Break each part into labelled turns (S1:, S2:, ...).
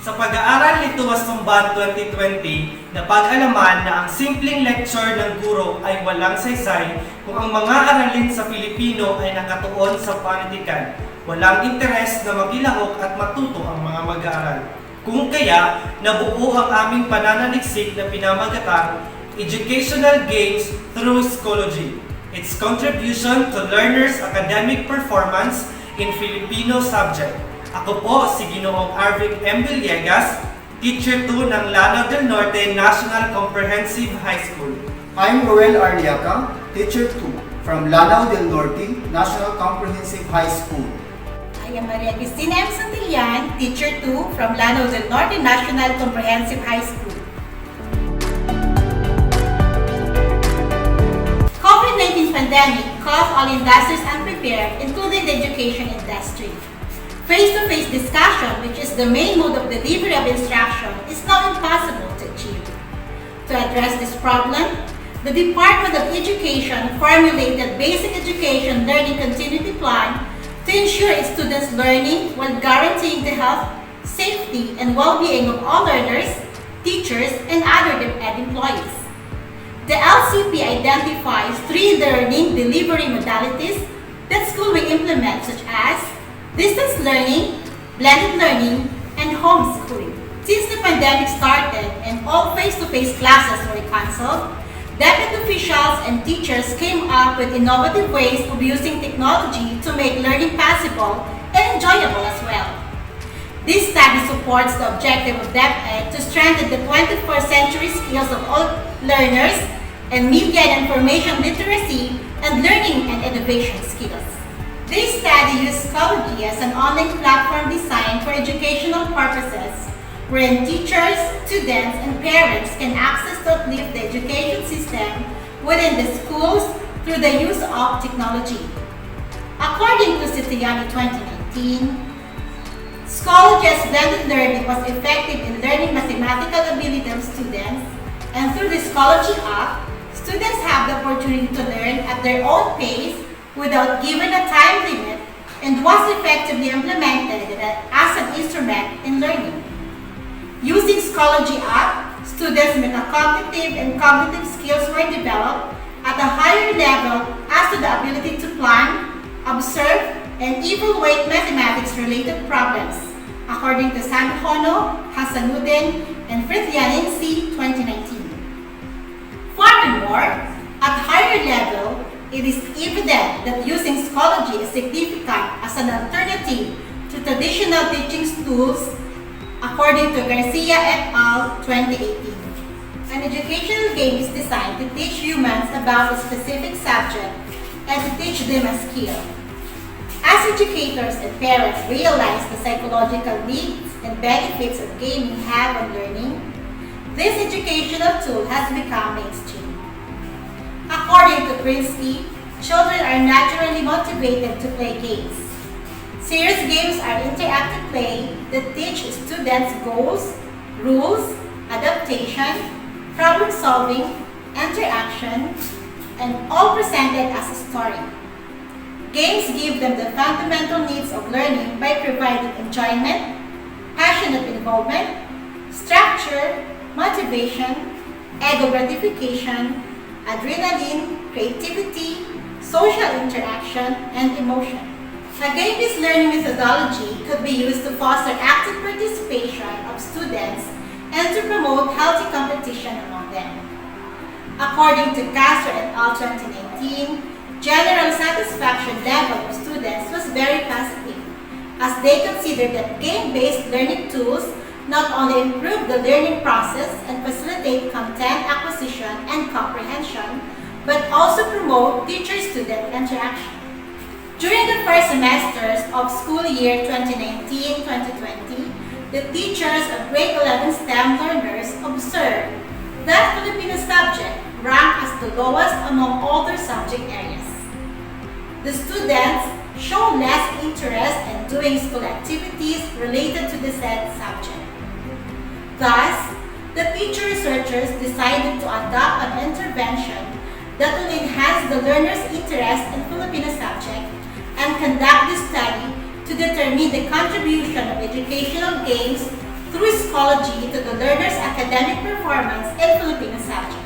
S1: Sa pag-aaral nito Sumbat 2020, napag-alaman na ang simpleng lecture ng guro ay walang saysay kung ang mga aralin sa Filipino ay nakatuon sa panitikan. Walang interes na makilahok at matuto ang mga mag-aaral. Kung kaya, nabuo ang aming pananaliksik na pinamagatang Educational Games through Schoology. Its contribution to learners' academic performance in Filipino subject. Ako po si Ginoong Arrvic M. Villegas, Teacher 2 ng Lanao del Norte National Comprehensive High School.
S2: I'm Rowel Llaca, Teacher 2 from Lanao del Norte National Comprehensive High School.
S3: I am Christina M. Santillan, Teacher 2 from Lanao del Norte National Comprehensive High School. COVID-19 pandemic caused all industries unprepared, including the education industry. Face-to-face discussion, which is the main mode of delivery of instruction, is now impossible to achieve. To address this problem, the Department of Education formulated Basic Education Learning Continuity Plan to ensure its students' learning while guaranteeing the health, safety, and well-being of all learners, teachers, and other DepEd employees. The LCP identifies 3 learning delivery modalities that school will implement, such as distance learning, blended learning, and homeschooling. Since the pandemic started and all face-to-face classes were canceled, DepEd officials and teachers came up with innovative ways of using technology to make learning possible and enjoyable as well. This study supports the objective of DepEd to strengthen the 21st century skills of all learners and media and information literacy and learning and innovation skills. This study used Schoology as an online platform designed for educational purposes, wherein teachers, students, and parents can access to uplift the education system within the schools through the use of technology. According to Santillan 2019, Schoology's blended learning was effective in learning mathematical ability of students, and through the Schoology app, students have the opportunity to learn at their own pace without given a time limit, and was effectively implemented as an instrument in learning. Using Schoology app, students' metacognitive and cognitive skills were developed at a higher level as to the ability to plan, observe, and evaluate mathematics-related problems, according to Sanhono, Hasanuddin, and Frithianinsi 2019. Furthermore, at higher level, it is evident that using Schoology is significant as an alternative to traditional teaching tools, according to Garcia et al. 2018. An educational game is designed to teach humans about a specific subject and to teach them a skill. As educators and parents realize the psychological needs and benefits of gaming have on learning, this educational tool has become mainstream. According to Krinsky, children are naturally motivated to play games. Serious games are interactive play that teach students goals, rules, adaptation, problem-solving, interaction, and all presented as a story. Games give them the fundamental needs of learning by providing enjoyment, passionate involvement, structure, motivation, ego gratification, adrenaline, creativity, social interaction, and emotion. A game-based learning methodology could be used to foster active participation of students and to promote healthy competition among them. According to Castro et al. 2019, general satisfaction level of students was very positive, as they considered that game-based learning tools not only improve the learning process and facilitate content acquisition and comprehension, but also promote teacher-student interaction. During the first semesters of school year 2019-2020, the teachers of grade 11 STEM learners observed that Filipino subject ranked as the lowest among all their subject areas. The students show less interest in doing school activities related to the said subject. Thus, the teacher researchers decided to adopt an intervention that will enhance the learner's interest in Filipino subject and conduct this study to determine the contribution of educational games through Schoology to the learner's academic performance in Filipino subject.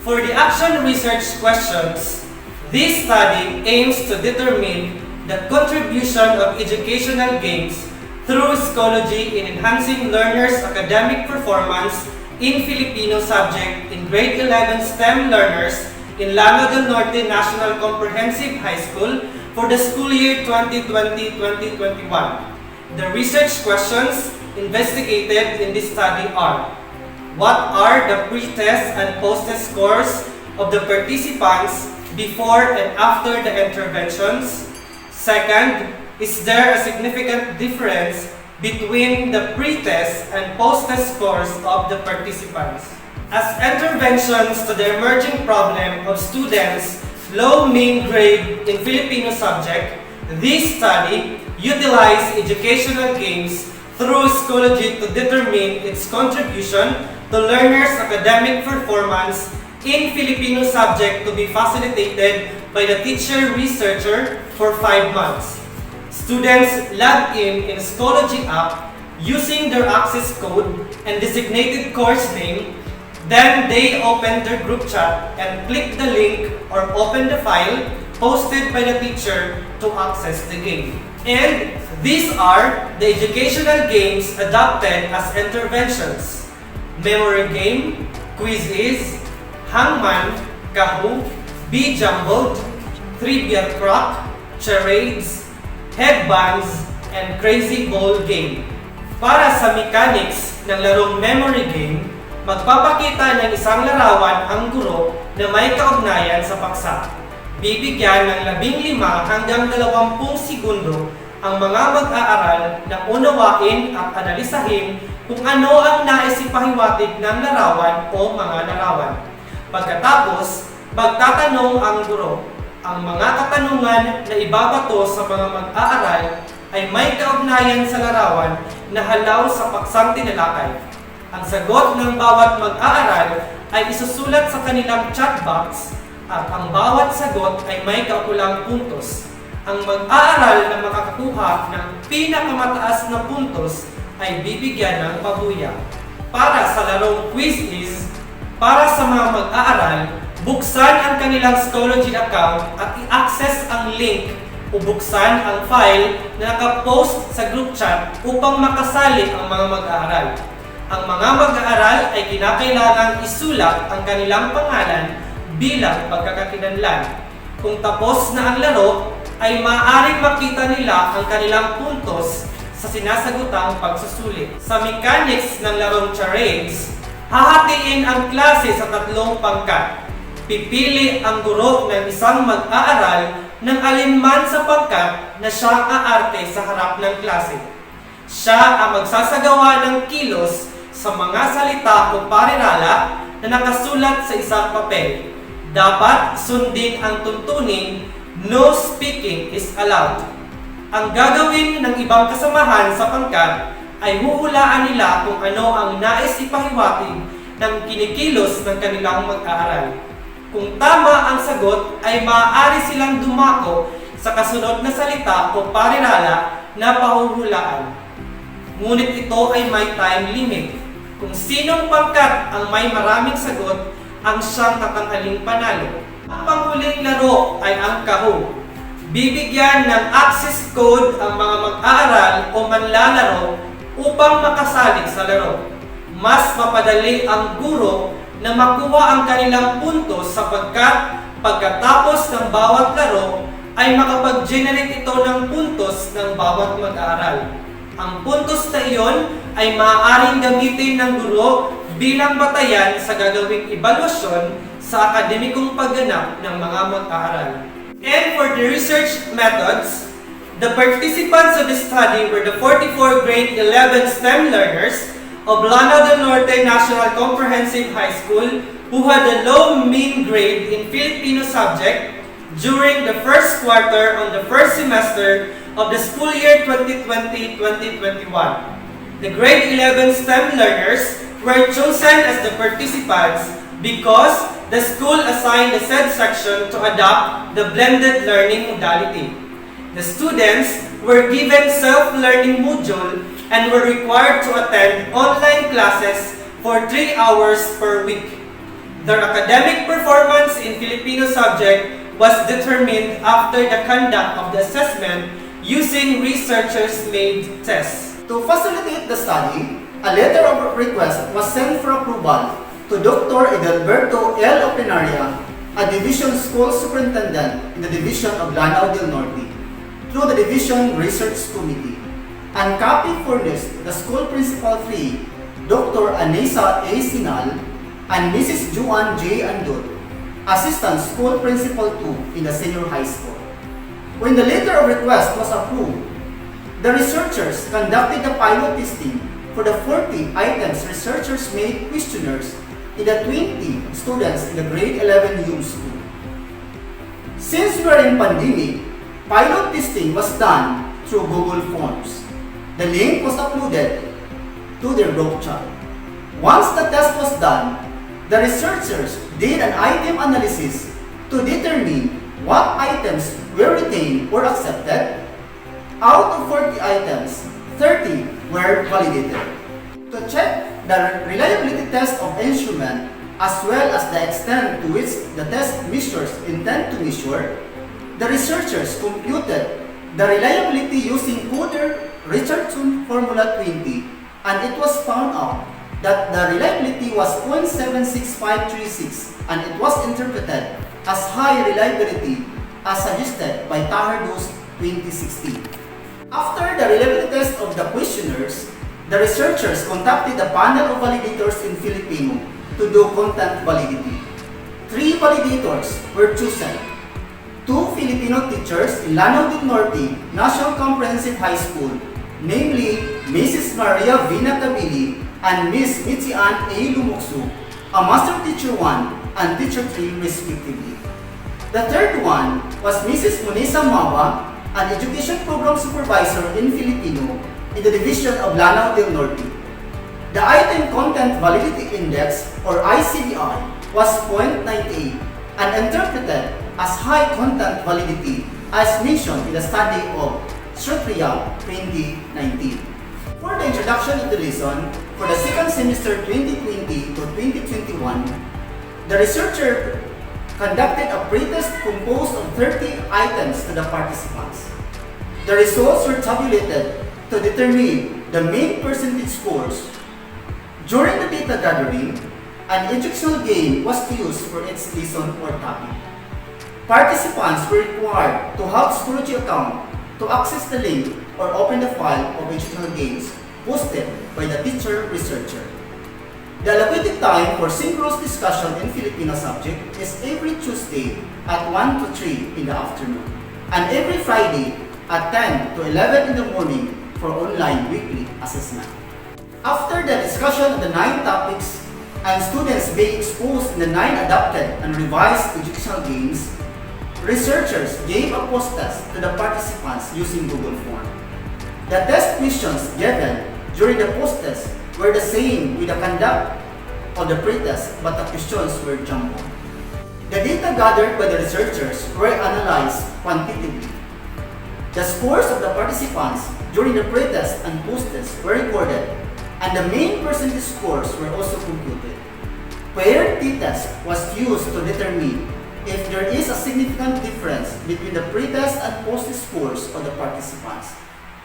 S1: For the action research questions, this study aims to determine the contribution of educational games through Schoology in enhancing learners' academic performance in Filipino subject in grade 11 STEM learners in Lanao del Norte National Comprehensive High School for the school year 2020-2021. The research questions investigated in this study are: what are the pre-test and post-test scores of the participants before and after the interventions? Second, is there a significant difference between the pre-test and post-test scores of the participants? As interventions to the emerging problem of students' low mean grade in Filipino subject, this study utilized educational games through Schoology to determine its contribution to learners' academic performance in Filipino subject to be facilitated by the teacher-researcher for 5 months. Students log in Schoology app using their access code and designated course name. Then they open their group chat and click the link or open the file posted by the teacher to access the game. And these are the educational games adopted as interventions: memory game, quizzes, hangman, kahu, be jumbled, trivia crack, charades, headbands, and crazy ball game. Para sa mechanics ng larong memory game, magpapakita ng isang larawan ang guro na may kaugnayan sa paksa. Bibigyan ng 15 hanggang 20 segundo ang mga mag-aaral na unawain at analisahin kung ano ang nais ipahiwatig ng larawan o mga larawan. Pagkatapos, magtatanong ang guro. Ang mga katanungan na ibabato sa mga mag-aaral ay may kaugnayan sa larawan na halaw sa paksang tinalakay. Ang sagot ng bawat mag-aaral ay isusulat sa kanilang chat box at ang bawat sagot ay may kaukulang puntos. Ang mag-aaral na makakakuha ng pinakamataas na puntos ay bibigyan ng pabuya. Para sa larong quiz is, para sa mga mag-aaral, buksan ang kanilang Schoology account at i-access ang link o buksan ang file na nakapost sa group chat upang makasali ang mga mag-aaral. Ang mga mag-aaral ay kinakailangang isulat ang kanilang pangalan bilang pagkakakilanlan. Kung tapos na ang laro, ay maaaring makita nila ang kanilang puntos sa sinasagutang pagsusulit. Sa mechanics ng larong charades, hahatiin ang klase sa 3 pangkat. Pipili ang guro ng isang mag-aaral ng alinman sa pangkat na siyang aarte sa harap ng klase. Siya ang magsasagawa ng kilos sa mga salita o parirala na nakasulat sa isang papel. Dapat sundin ang tuntunin, no speaking is allowed. Ang gagawin ng ibang kasamahan sa pangkat ay huhulaan nila kung ano ang nais ipahiwatig ng kinikilos ng kanilang mag-aaral. Kung tama ang sagot, ay maaari silang dumako sa kasunod na salita o parirala na pahuhulaan. Ngunit ito ay may time limit. Kung sinong pangkat ang may maraming sagot, ang siyang tatanghaling panalo. Ang panghuling laro ay ang kahu. Bibigyan ng access code ang mga mag-aaral o manlalaro upang makasali sa laro. Mas mapadali ang guro na makuha ang kanilang puntos sapagkat pagkatapos ng bawat laro ay makapag-generate ito ng puntos ng bawat mag-aaral. Ang puntos na iyon ay maaaring gamitin ng guro bilang batayan sa gagawing ebalusyon sa akademikong pagganap ng mga mag-aaral. And for the research methods, the participants of the study were the 44 grade 11 STEM learners of Lanao del Norte National Comprehensive High School who had a low mean grade in Filipino subject during the first quarter on the first semester of the school year 2020-2021. The grade 11 STEM learners were chosen as the participants because the school assigned the said section to adopt the blended learning modality. The students were given self-learning module and were required to attend online classes for 3 hours per week. Their academic performance in Filipino subject was determined after the conduct of the assessment using researchers-made tests.
S2: To facilitate the study, a letter of request was sent for approval to Dr. Edalberto L. Opinaria, a division school superintendent in the division of Lanao del Norte, through the division research committee, and copy furnished the school principal 3, Dr. Anesa A. Sinal, and Mrs. Juan J. Andut, assistant school principal 2 in the senior high school. When the letter of request was approved, the researchers conducted the pilot testing for the 40 items researchers made questionnaires in the 20 students in the grade 11 U school. Since we are in pandemic, pilot testing was done through Google Forms. The link was uploaded to their group chat. Once the test was done, the researchers did an item analysis to determine what items were retained or accepted. Out of 40 items, 30 were validated. To check the reliability test of instrument as well as the extent to which the test measures intend to measure, the researchers computed the reliability using Coder Richardson Formula 20, and it was found out that the reliability was 0.76536, and it was interpreted as high reliability as suggested by Tahardos 2016. After the reliability test of the questionnaires, the researchers contacted a panel of validators in Filipino to do content validity. 3 validators were chosen: 2 Filipino teachers in Lanao del Norte National Comprehensive High School, namely Mrs. Maria Vina Cabili and Ms. Mitzian A. Lumuksu, a Master Teacher 1 and Teacher 3 respectively. The third one was Mrs. Munisa Mawa, an Education Program Supervisor in Filipino in the division of Lanao del Norte. The Item Content Validity Index, or ICVI, was 0.98 and interpreted as high content validity as mentioned in the study of Shrutriya 2019. For the introduction of the lesson for the second semester 2020 to 2021, the researcher conducted a pretest composed of 30 items to the participants. The results were tabulated to determine the main percentage scores. During the data gathering, an instructional game was used for its lesson or topic. Participants were required to have Schoology account to access the link or open the file of educational games posted by the teacher researcher. The allocated time for synchronous discussion in Filipino subject is every Tuesday at 1 to 3 in the afternoon, and every Friday at 10 to 11 in the morning for online weekly assessment. After the discussion of the 9 topics and students being exposed in the 9 adapted and revised educational games, researchers gave a post-test to the participants using Google Form. The test questions given during the post-test were the same with the conduct of the pretest, but the questions were jumbled. The data gathered by the researchers were analyzed quantitatively. The scores of the participants during the pretest and post-test were recorded, and the main percentage scores were also computed. Paired t-test was used to determine if there is a significant difference between the pretest and post-test scores of the participants,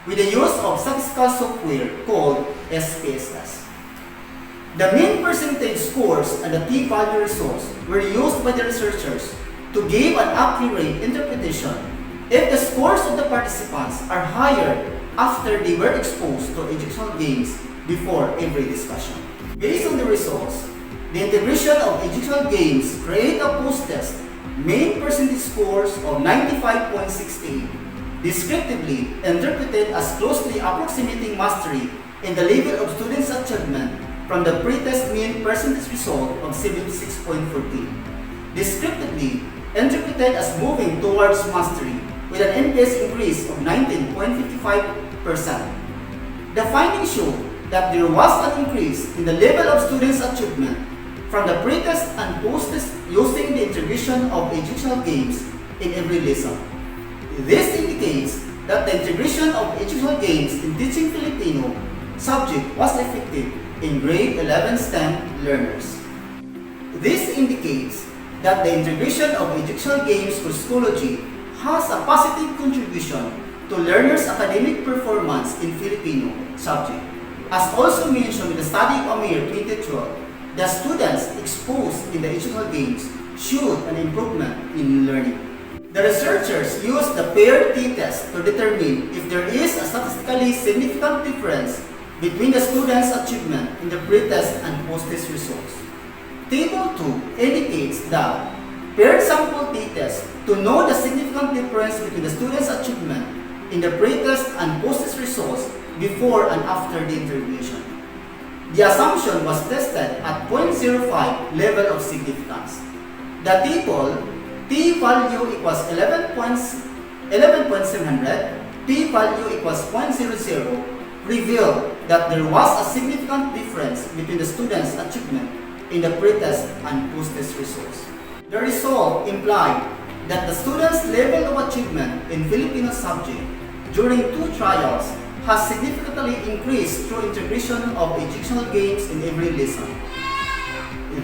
S2: with the use of statistical software called SPSS. The mean percentage scores and the t-value results were used by the researchers to give an accurate interpretation if the scores of the participants are higher after they were exposed to educational games before every discussion. Based on the results, the integration of educational games create a post-test main percentage scores of 95.68, descriptively interpreted as closely approximating mastery in the level of students' achievement from the pretest mean percentage result of 76.14, descriptively interpreted as moving towards mastery with an NPS increase of 19.55%. The findings show that there was an increase in the level of students' achievement from the pretest and post-test using the integration of educational games in every lesson. This indicates that the integration of educational games in teaching Filipino subject was effective in grade 11 STEM learners. This indicates that the integration of educational games for Schoology has a positive contribution to learners' academic performance in Filipino subject. As also mentioned in the study of Amir 2012, the students exposed in the educational games showed an improvement in learning. The researchers used the paired t-test to determine if there is a statistically significant difference between the students' achievement in the pre-test and post-test results. Table 2 indicates that paired sample t-test to know the significant difference between the students' achievement in the pre-test and post-test results before and after the intervention. The assumption was tested at 0.05 level of significance. The table p-value equals 11.700, p-value equals 0.00 revealed that there was a significant difference between the students' achievement in the pre-test and post-test results. The result implied that the students' level of achievement in Filipino subject during 2 trials has significantly increased through integration of educational games in every lesson.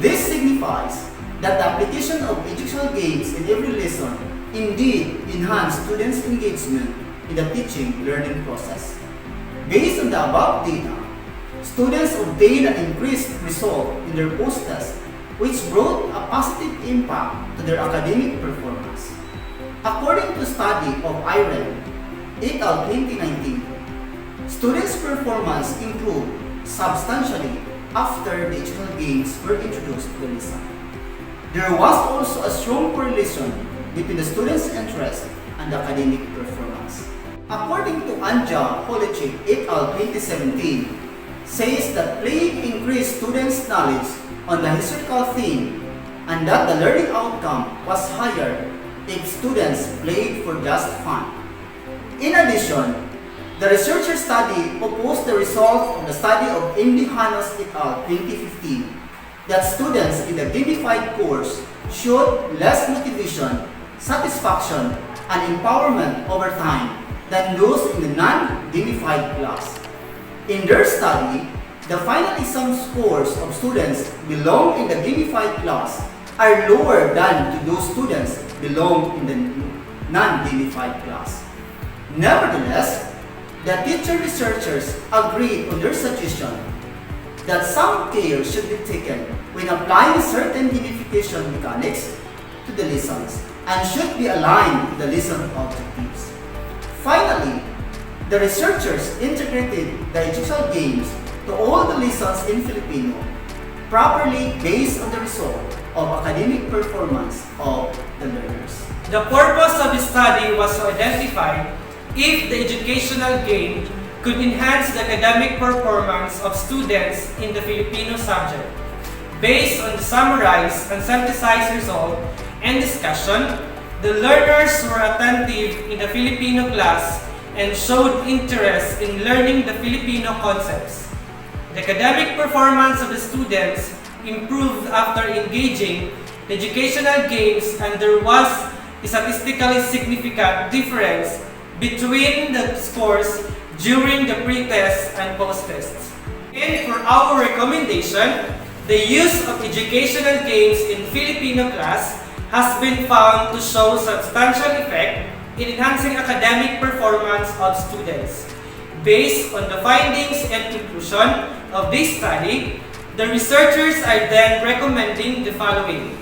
S2: This signifies that the application of educational games in every lesson indeed enhance students' engagement in the teaching-learning process. Based on the above data, students obtained an increased result in their post-test, which brought a positive impact to their academic performance. According to a study of Arrvic et al. 2019, students' performance improved substantially after the educational games were introduced to the lesson. There was also a strong correlation between the students' interest and academic performance. According to Anja Holechik et al. 2017, says that playing increased students' knowledge on the historical theme and that the learning outcome was higher if students played for just fun. In addition, the researcher study opposed the result of the study of Indijanos et al. 2015 that students in the gamified course showed less motivation, satisfaction, and empowerment over time than those in the non-gamified class. In their study, the final exam scores of students belong in the gamified class are lower than to those students belong in the non-gamified class. Nevertheless, the teacher researchers agreed on their suggestion that some care should be taken when applying certain gamification mechanics to the lessons and should be aligned with the lesson objectives. Finally, the researchers integrated the educational games to all the lessons in Filipino, properly based on the result of academic performance of the learners.
S1: The purpose of the study was to identify if the educational game could enhance the academic performance of students in the Filipino subject. Based on the summarized and synthesized result and discussion, the learners were attentive in the Filipino class and showed interest in learning the Filipino concepts. The academic performance of the students improved after engaging the educational games, and there was a statistically significant difference between the scores during the pre-test and post-tests. And for our recommendation, the use of educational games in Filipino class has been found to show substantial effect in enhancing academic performance of students. Based on the findings and conclusion of this study, the researchers are then recommending the following.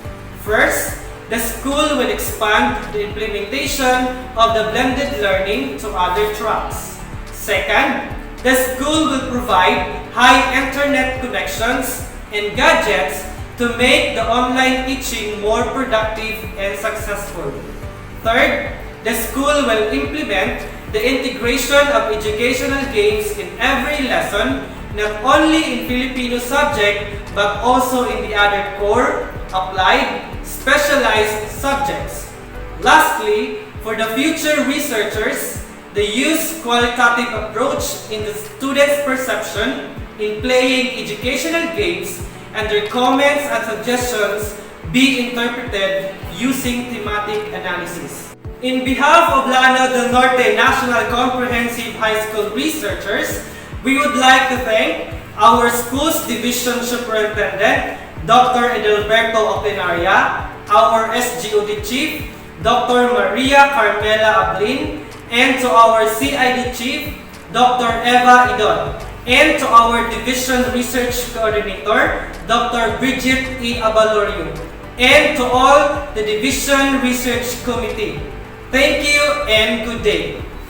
S1: First, the school will expand the implementation of the blended learning to other tracks. Second, the school will provide high internet connections and gadgets to make the online teaching more productive and successful. Third, the school will implement the integration of educational games in every lesson, not only in Filipino subject but also in the other core, applied, specialized subjects. Lastly, for the future researchers, they use qualitative approach in the students' perception in playing educational games, and their comments and suggestions be interpreted using thematic analysis. In behalf of Lanao del Norte National Comprehensive High School researchers, We would like to thank our school's division superintendent, Dr. Edelberto Opinaria, our SGOD chief, Dr. Maria Carmela Ablin, and to our CID chief, Dr. Eva Idon, and to our division research coordinator, Dr. Bridget E. Abalorio, and to all the division research committee. Thank you and good day.